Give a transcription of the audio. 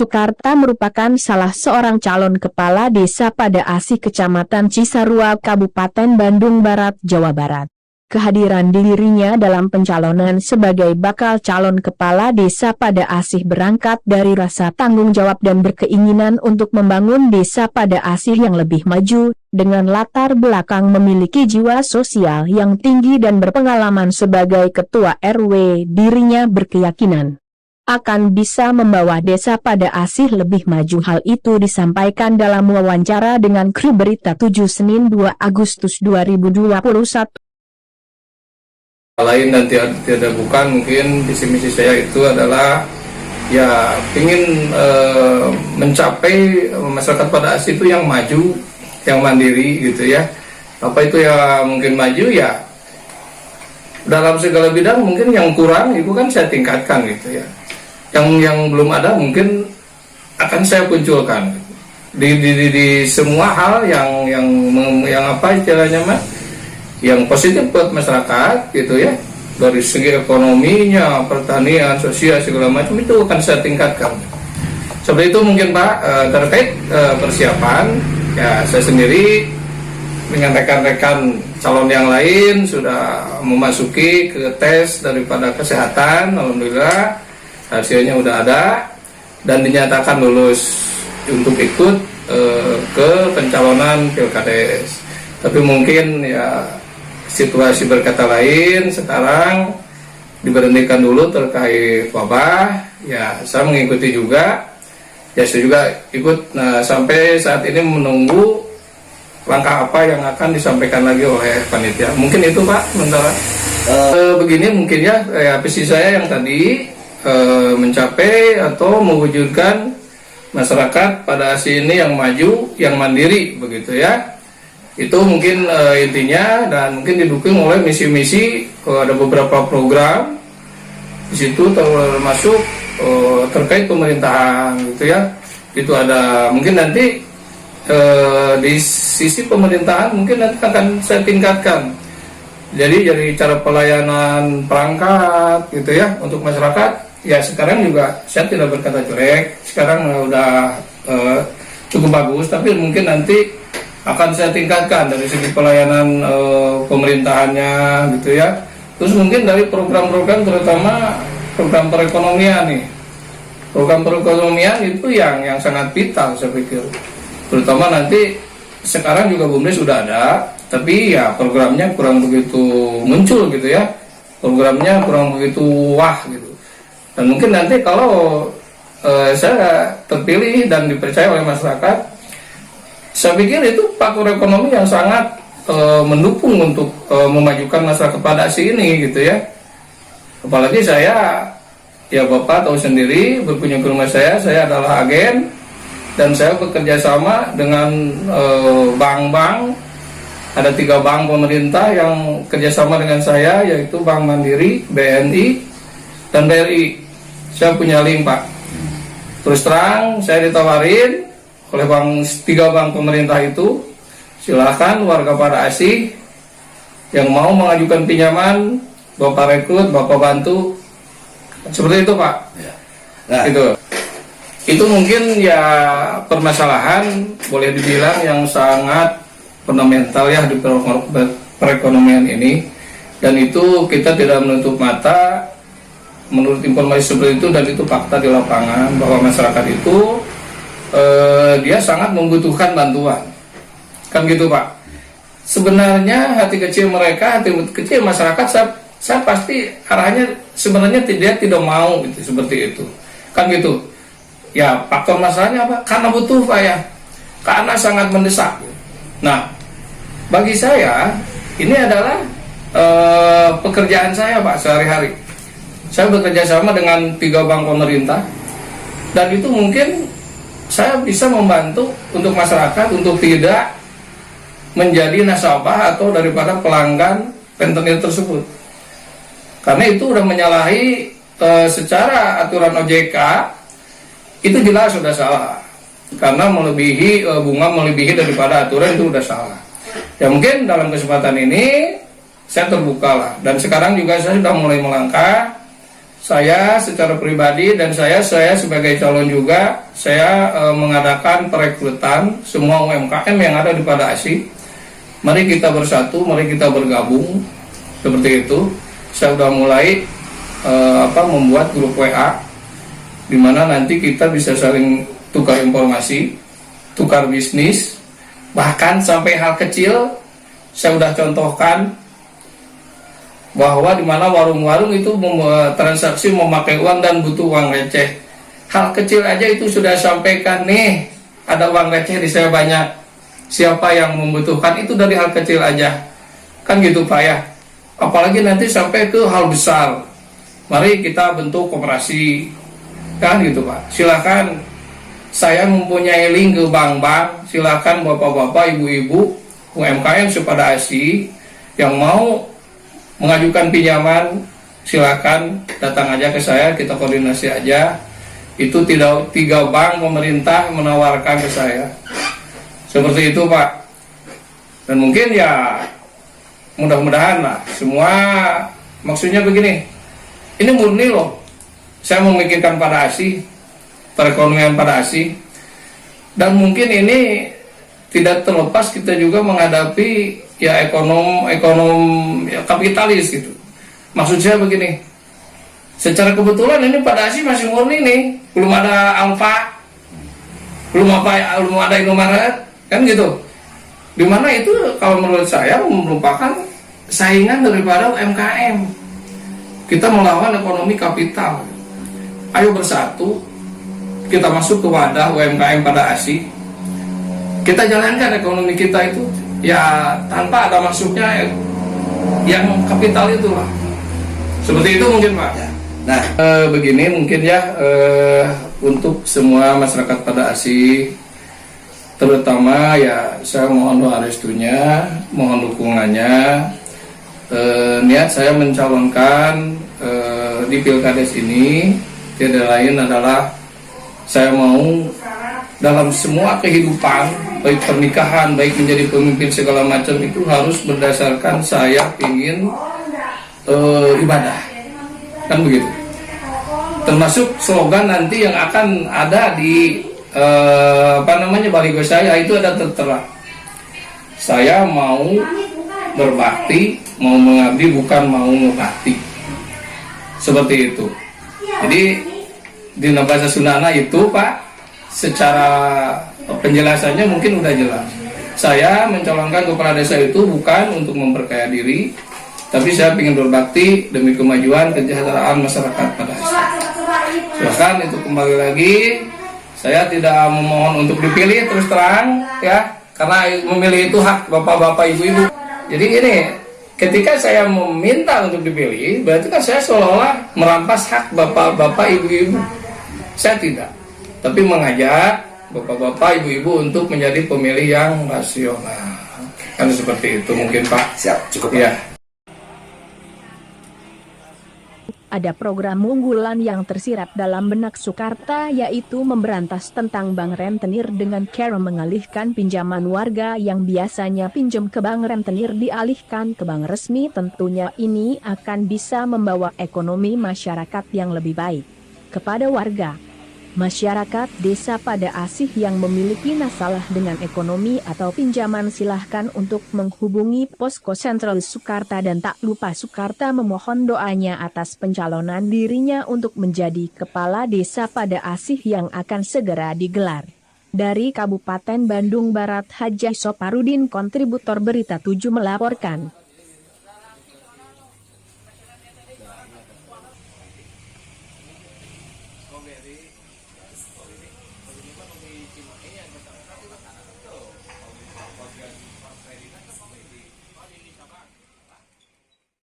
Sukarta merupakan salah seorang calon kepala desa pada Asih Kecamatan Cisarua, Kabupaten Bandung Barat, Jawa Barat. Kehadiran dirinya dalam pencalonan sebagai bakal calon kepala desa pada Asih berangkat dari rasa tanggung jawab dan berkeinginan untuk membangun desa pada Asih yang lebih maju, dengan latar belakang memiliki jiwa sosial yang tinggi dan berpengalaman sebagai ketua RW. Dirinya berkeyakinan akan bisa membawa desa pada Asih lebih maju. Hal itu disampaikan dalam wawancara dengan Kru Berita 7 Senin 2 Agustus 2021. Lain dan tidak bukan, mungkin visi misi saya itu adalah ya ingin mencapai masyarakat pada Asih itu yang maju, yang mandiri gitu ya. Apa itu ya mungkin maju ya dalam segala bidang, mungkin yang kurang itu kan saya tingkatkan gitu ya. Yang belum ada mungkin akan saya munculkan di semua hal yang apa istilahnya mah, yang positif buat masyarakat gitu ya, dari segi ekonominya, pertanian, sosial segala macam itu akan saya tingkatkan. Seperti itu mungkin Pak. Terkait persiapan ya, saya sendiri dengan rekan-rekan calon yang lain sudah memasuki ke tes daripada kesehatan. Alhamdulillah hasilnya udah ada dan dinyatakan lulus untuk ikut ke pencalonan Pilkades. Tapi mungkin ya situasi berkata lain, sekarang diberhentikan dulu terkait wabah. Ya saya mengikuti juga, ya saya juga ikut. Nah sampai saat ini menunggu langkah apa yang akan disampaikan lagi oleh panitia. Mungkin itu Pak sementara. Begini mungkin ya, visi saya yang tadi mencapai atau mewujudkan masyarakat pada Asih ini yang maju, yang mandiri begitu ya. Itu mungkin intinya, dan mungkin didukung oleh misi-misi. Ada beberapa program di situ termasuk terkait pemerintahan gitu ya. Itu ada mungkin nanti di sisi pemerintahan mungkin nanti akan saya tingkatkan. Jadi dari cara pelayanan perangkat gitu ya untuk masyarakat. Ya sekarang juga saya tidak berkata jelek, sekarang udah cukup bagus, tapi mungkin nanti akan saya tingkatkan dari segi pelayanan pemerintahannya gitu ya. Terus mungkin dari program-program, terutama program perekonomian nih. Program perekonomian itu yang sangat vital saya pikir. Terutama nanti sekarang juga BUMDes sudah ada, tapi ya programnya kurang begitu muncul gitu ya. Programnya kurang begitu wah gitu. Dan mungkin nanti kalau saya terpilih dan dipercaya oleh masyarakat, saya pikir itu faktor ekonomi yang sangat mendukung untuk memajukan masyarakat pada Asih ini gitu ya. Apalagi saya, ya Bapak tahu sendiri, berkunjung ke rumah saya adalah agen dan saya bekerja sama dengan bank-bank. Ada 3 bank pemerintah yang kerjasama dengan saya, yaitu Bank Mandiri, BNI, dan BRI. Saya punya link Pak. Terus terang saya ditawarin oleh 3 bank pemerintah itu, silahkan warga pada Asih yang mau mengajukan pinjaman, Bapak rekrut, Bapak bantu. Seperti itu Pak. Ya. Nah, itu mungkin ya permasalahan boleh dibilang yang sangat fundamental ya di perekonomian ini, dan itu kita tidak menutup mata. Menurut informasi seperti itu, dan itu fakta di lapangan, bahwa masyarakat itu dia sangat membutuhkan bantuan, kan gitu Pak. Sebenarnya hati kecil mereka, hati kecil masyarakat, saya pasti arahnya sebenarnya tidak mau gitu, seperti itu, kan gitu. Ya faktor masalahnya apa? Karena butuh Pak ya, karena sangat mendesak. Nah bagi saya ini adalah pekerjaan saya Pak sehari-hari. Saya bekerja sama dengan 3 bank pemerintah, dan itu mungkin saya bisa membantu untuk masyarakat untuk tidak menjadi nasabah atau daripada pelanggan rentenir tersebut. Karena itu sudah menyalahi secara aturan OJK, itu jelas sudah salah. Karena melebihi bunga melebihi daripada aturan itu sudah salah. Ya mungkin dalam kesempatan ini saya terbuka lah, dan sekarang juga saya sudah mulai melangkah. saya secara pribadi dan saya sebagai calon juga, saya mengadakan perekrutan semua UMKM yang ada di Pada Asih. Mari kita bersatu, mari kita bergabung, seperti itu. Saya sudah mulai membuat grup WA, di mana nanti kita bisa saling tukar informasi, tukar bisnis, bahkan sampai hal kecil. Saya sudah contohkan bahwa di mana warung-warung itu transaksi memakai uang dan butuh uang receh. Hal kecil aja itu sudah sampaikan, nih ada uang receh di saya banyak, siapa yang membutuhkan, itu dari hal kecil aja, kan gitu Pak ya. Apalagi nanti sampai ke hal besar, mari kita bentuk koperasi, kan gitu Pak. Silakan, saya mempunyai link ke bank-bank, silakan bapak-bapak, ibu-ibu UMKM Pada Asih yang mau mengajukan pinjaman, silakan datang aja ke saya, kita koordinasi aja. Itu tidak 3 bank pemerintah menawarkan ke saya, seperti itu Pak. Dan mungkin ya mudah-mudahan lah semua, maksudnya begini, ini murni loh, saya memikirkan Pada Asih, perekonomian Pada Asih, dan mungkin ini tidak terlepas kita juga menghadapi ya ekonom ya kapitalis gitu. Maksud saya begini, secara kebetulan ini Pada Asih masih murni nih, belum ada Alfa, belum ada Indomaret, kan gitu. Dimana itu kalau menurut saya merupakan saingan daripada UMKM. Kita melawan ekonomi kapital. Ayo bersatu, kita masuk ke wadah UMKM Pada Asih. Kita jalankan ekonomi kita itu ya tanpa ada masuknya yang kapital itulah. Seperti itu mungkin Pak. Nah, begini mungkin ya, untuk semua masyarakat Pada Asih, terutama ya saya mohon doa restunya, mohon dukungannya. Niat saya mencalonkan di Pilkades ini tidak lain adalah saya mau dalam semua kehidupan, baik pernikahan, baik menjadi pemimpin segala macam, itu harus berdasarkan saya ingin ibadah, kan begitu. Termasuk slogan nanti yang akan ada di baligo saya, itu ada tertera, saya mau berbakti, mau mengabdi, bukan mau ngebakti, seperti itu. Jadi di bahasa Sundana itu Pak, secara penjelasannya mungkin udah jelas. Saya mencalonkan kepala desa itu bukan untuk memperkaya diri, tapi saya ingin berbakti demi kemajuan kesejahteraan masyarakat Pada Asih. Silakan, itu kembali lagi, saya tidak memohon untuk dipilih terus terang ya, karena memilih itu hak bapak-bapak, ibu-ibu. Jadi gini, ketika saya meminta untuk dipilih, berarti kan saya seolah-olah merampas hak bapak-bapak, ibu-ibu. Saya tidak, tapi mengajak bapak-bapak, ibu-ibu untuk menjadi pemilih yang rasional. Kan seperti itu mungkin Pak. Siap, cukup Pak. Ya. Ada program unggulan yang tersirat dalam benak Sukarta, yaitu memberantas tentang bank rentenir dengan cara mengalihkan pinjaman warga yang biasanya pinjam ke bank rentenir dialihkan ke bank resmi. Tentunya ini akan bisa membawa ekonomi masyarakat yang lebih baik. Kepada warga masyarakat desa Pada Asih yang memiliki masalah dengan ekonomi atau pinjaman, silahkan untuk menghubungi Posko Sentral Sukarta, dan tak lupa Sukarta memohon doanya atas pencalonan dirinya untuk menjadi Kepala Desa Pada Asih yang akan segera digelar. Dari Kabupaten Bandung Barat, Haji Soparudin, kontributor Berita 7 melaporkan.